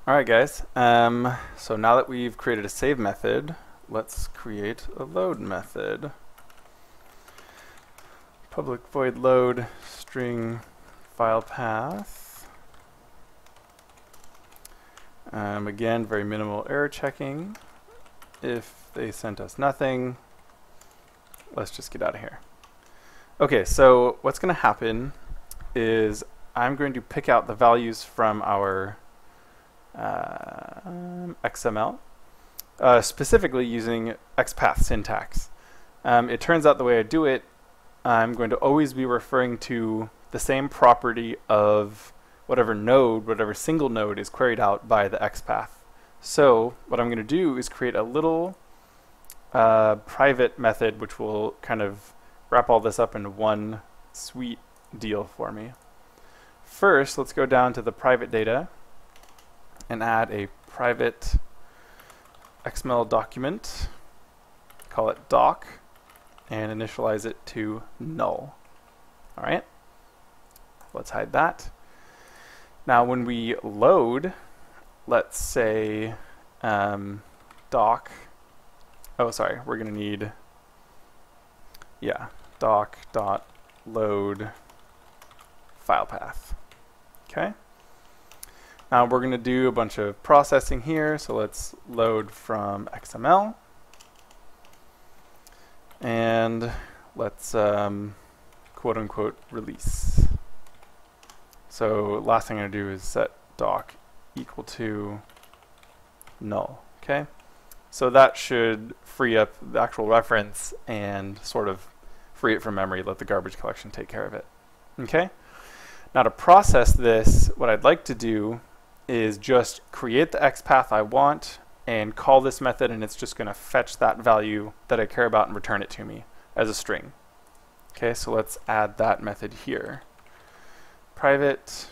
Alright guys, so now that we've created a save method, let's create a load method. Public void load string file path. Again, very minimal error checking. If they sent us nothing, let's just get out of here. Okay, so what's going to happen is I'm going to pick out the values from our XML, specifically using XPath syntax. It turns out the way I do it, I'm going to always be referring to the same property of whatever node, whatever single node is queried out by the XPath. So what I'm going to do is create a little private method which will kind of wrap all this up into one sweet deal for me. First, let's go down to the private data and add a private XML document, call it doc, and initialize it to null. All right, let's hide that. Now when we load, let's say doc, oh sorry, we're going to need, doc.load file path. Okay. Now we're going to do a bunch of processing here, so let's load from XML. And let's quote unquote release. So last thing I'm going to do is set doc equal to null. Okay. So that should free up the actual reference and sort of free it from memory, let the garbage collection take care of it. Okay. Now to process this, what I'd like to do is just create the XPath I want and call this method, and it's just going to fetch that value that I care about and return it to me as a string. Okay, so let's add that method here. Private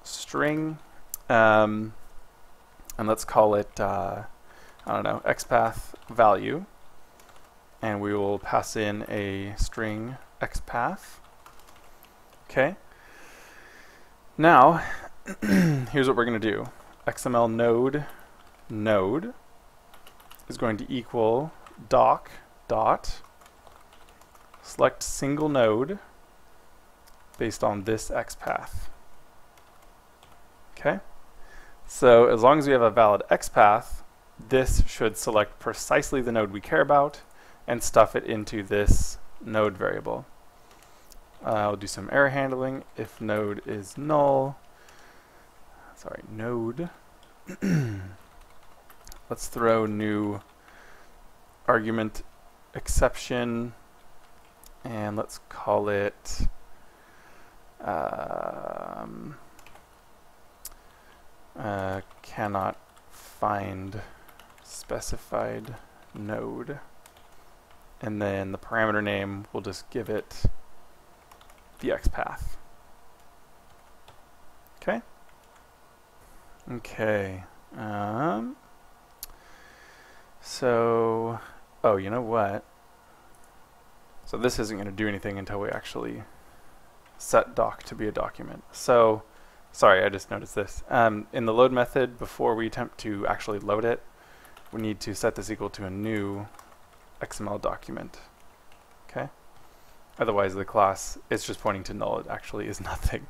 string, and let's call it, I don't know, XPath value, and we will pass in a string XPath. Okay. Now, here's what we're going to do. XML node is going to equal doc dot select single node based on this XPath. Okay? So as long as we have a valid XPath, this should select precisely the node we care about and stuff it into this node variable. I'll do some error handling. If node is null, sorry, node, let's throw new argument exception, and let's call it cannot find specified node, and then the parameter name, we'll just give it the XPath. Okay. Okay. So, oh, you know what? So this isn't going to do anything until we actually set doc to be a document. So, sorry, I just noticed this. In the load method, before we attempt to actually load it, we need to set this equal to a new XML document. Okay? Otherwise, the class is just pointing to null. It actually is nothing.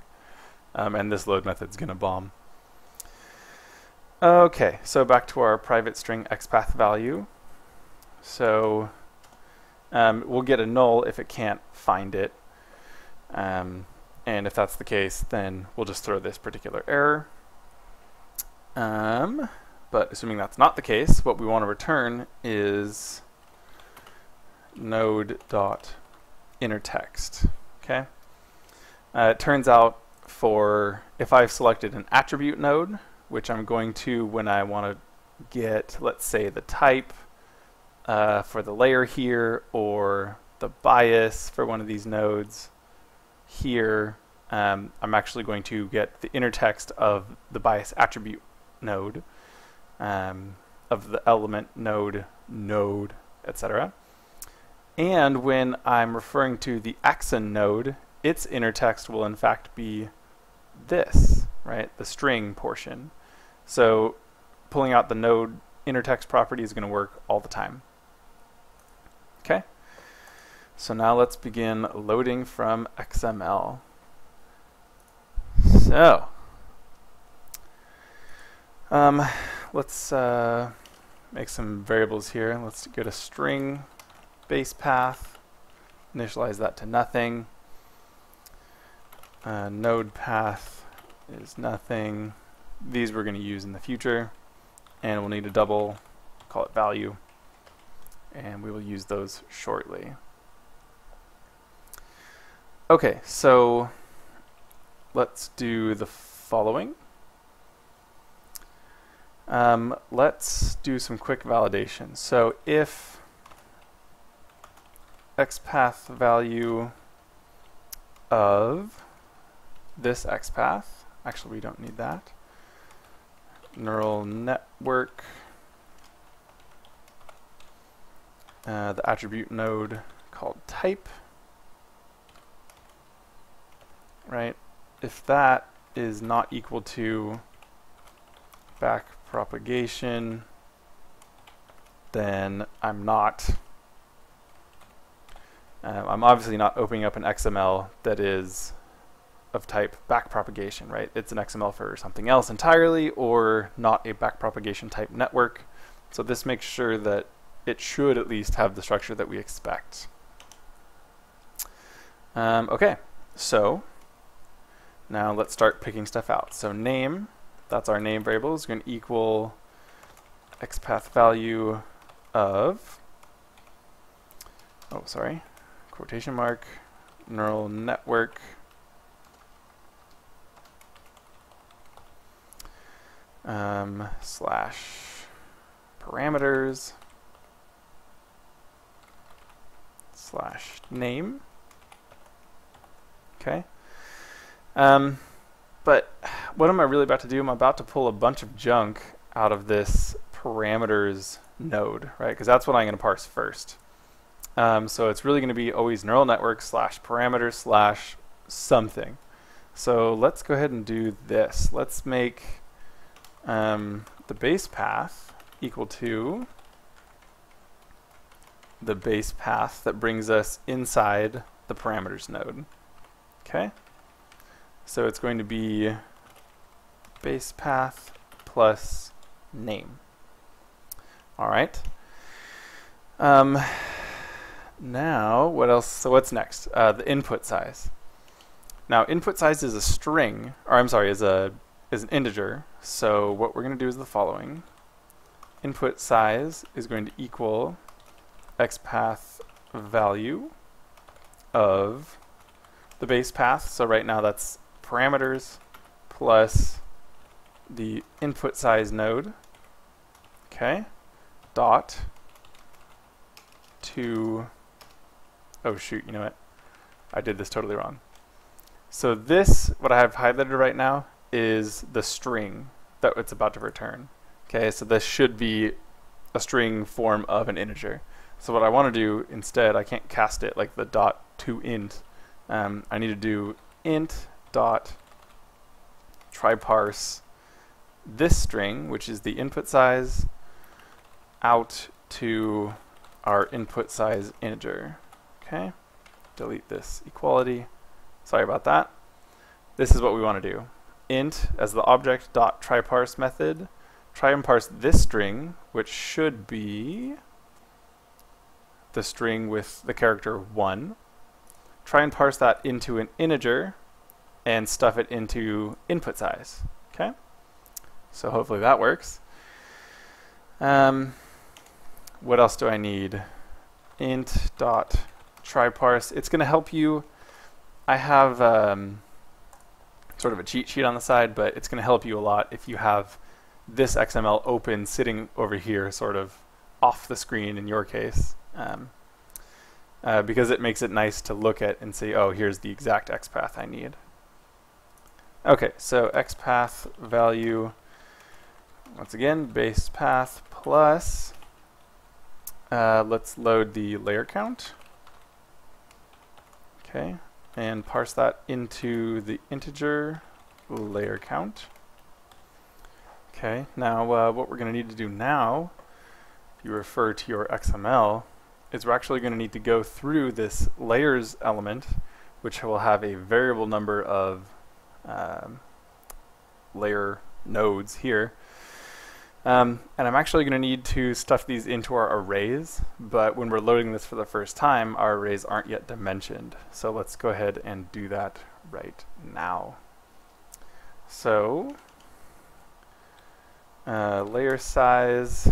And this load method is going to bomb. Okay, so back to our private string XPath value. So we'll get a null if it can't find it. And if that's the case, then we'll just throw this particular error. But assuming that's not the case, what we want to return is node.inner text. Okay. It turns out if I've selected an attribute node, which I'm going to when I want to get, let's say, the type for the layer here, or the bias for one of these nodes here, I'm actually going to get the inner text of the bias attribute node, of the element node, etc. And when I'm referring to the axon node, its inner text will in fact be this, right? The string portion. So pulling out the node inner text property is going to work all the time. Okay. So now let's begin loading from XML. So let's make some variables here. Let's get a string base path, initialize that to nothing. Node path is nothing. These we're going to use in the future, and we'll need a double, call it value, and we will use those shortly. Okay, so let's do the following. Let's do some quick validation. So if XPath value of this XPath, actually we don't need that, neural network, the attribute node called type, right? If that is not equal to back propagation, then I'm obviously not opening up an XML that is of type backpropagation, right? It's an XML for something else entirely, or not a backpropagation type network. So this makes sure that it should at least have the structure that we expect. Okay, so now let's start picking stuff out. So name, that's our name variable, is going to equal XPath value of, quotation mark, neural network slash parameters slash name. Okay. But what am I really about to do? I'm about to pull a bunch of junk out of this parameters node, right? Because that's what I'm going to parse first. So it's really going to be always neural network slash parameter slash something. So let's go ahead and do this. Let's make the base path equal to the base path that brings us inside the parameters node. Okay? So it's going to be base path plus name. All right. Now, what else? So what's next? The input size. Now, input size is a string, or I'm sorry, is an integer. So what we're going to do is the following. Input size is going to equal XPath value of the base path. So right now that's parameters plus the input size node. Okay. Dot to, oh shoot, you know what? I did this totally wrong. So this, what I have highlighted right now, is the string that it's about to return. Okay, so this should be a string form of an integer. So what I want to do instead, I can't cast it like the dot to int. I need to do int dot try parse this string, which is the input size, out to our input size integer. Okay, delete this equality. Sorry about that. This is what we want to do. Int as the object dot try parse method. Try and parse this string, which should be the string with the character 1. Try and parse that into an integer and stuff it into input size. Okay? So hopefully that works. What else do I need? Int dot try parse. It's going to help you. I have sort of a cheat sheet on the side, but it's going to help you a lot if you have this XML open sitting over here, sort of off the screen in your case, because it makes it nice to look at and say, oh, here's the exact XPath I need. Okay, so XPath value, once again, base path plus, let's load the layer count. Okay, and parse that into the integer layer count. Okay, now what we're going to need to do now, if you refer to your XML, is we're actually going to need to go through this layers element, which will have a variable number of layer nodes here. And I'm actually going to need to stuff these into our arrays, but when we're loading this for the first time, our arrays aren't yet dimensioned. So let's go ahead and do that right now. So layer size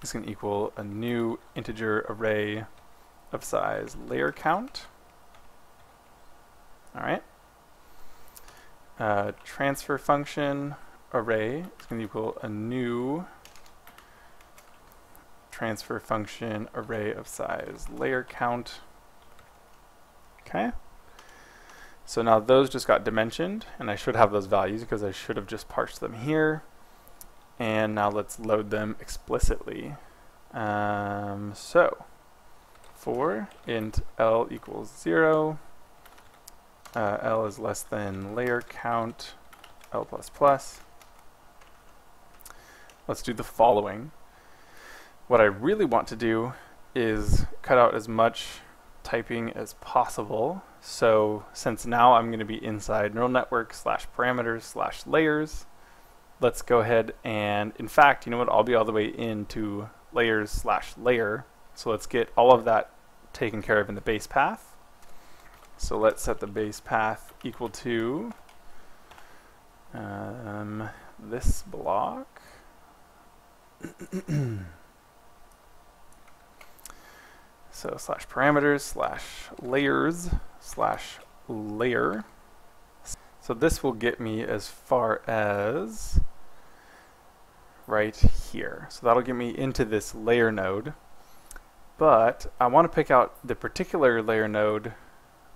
is going to equal a new integer array of size layer count. All right. Transfer function array is going to equal a new transfer function array of size layer count. Okay. So now those just got dimensioned, and I should have those values because I should have just parsed them here. And now let's load them explicitly. So for int L equals 0, L is less than layer count L++. Let's do the following. What I really want to do is cut out as much typing as possible. So since now I'm going to be inside neural network /parameters /layers, let's go ahead and, in fact, you know what, I'll be all the way into layers /layer. So let's get all of that taken care of in the base path. So let's set the base path equal to this block. So /parameters /layers /layer. So this will get me as far as right here. So that'll get me into this layer node. But I want to pick out the particular layer node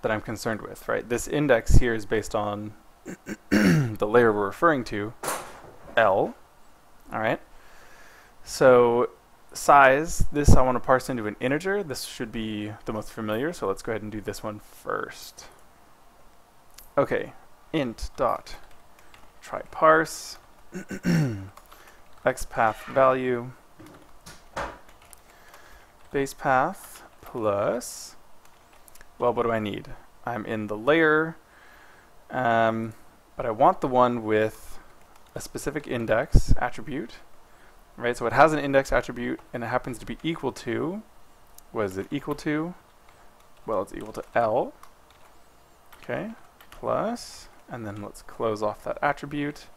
that I'm concerned with, right? This index here is based on the layer we're referring to, L. All right. So size, this I want to parse into an integer. This should be the most familiar, so let's go ahead and do this one first. Okay, int dot try parse xpath value base path plus, well, what do I need? I'm in the layer, but I want the one with a specific index attribute. Right, so it has an index attribute, and it happens to be equal to, what is it equal to? Well, it's equal to L. Okay, plus, and then let's close off that attribute.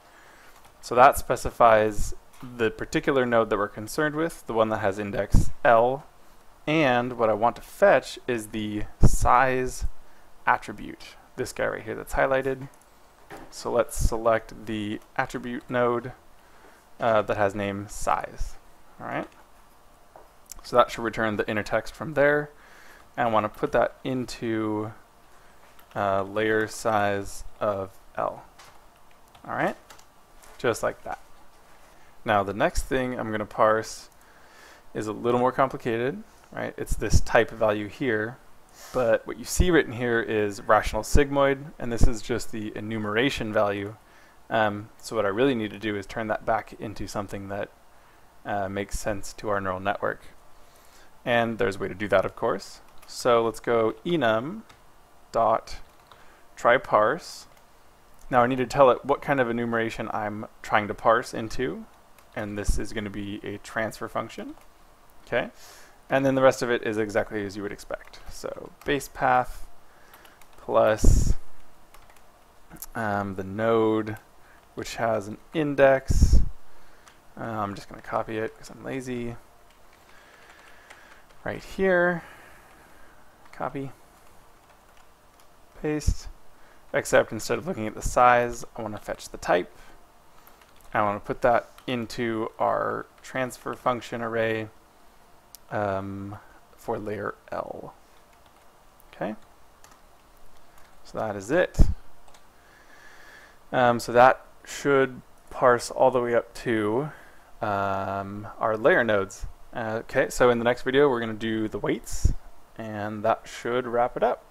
So that specifies the particular node that we're concerned with, the one that has index L, and what I want to fetch is the size attribute, this guy right here that's highlighted. So let's select the attribute node that has name size. All right. So that should return the inner text from there. And I want to put that into layer size of L. All right. Just like that. Now the next thing I'm going to parse is a little more complicated. Right. It's this type value here. But what you see written here is rational sigmoid, and this is just the enumeration value. So what I really need to do is turn that back into something that makes sense to our neural network. And there's a way to do that, of course. So let's go enum dot try parse. Now I need to tell it what kind of enumeration I'm trying to parse into, and this is going to be a transfer function. Okay, and then the rest of it is exactly as you would expect. So base path plus the node, which has an index. I'm just going to copy it because I'm lazy. Right here, copy, paste, except instead of looking at the size, I want to fetch the type. I want to put that into our transfer function array for layer L. Okay, so that is it. So that should parse all the way up to our layer nodes. Okay, so in the next video we're going to do the weights, and that should wrap it up.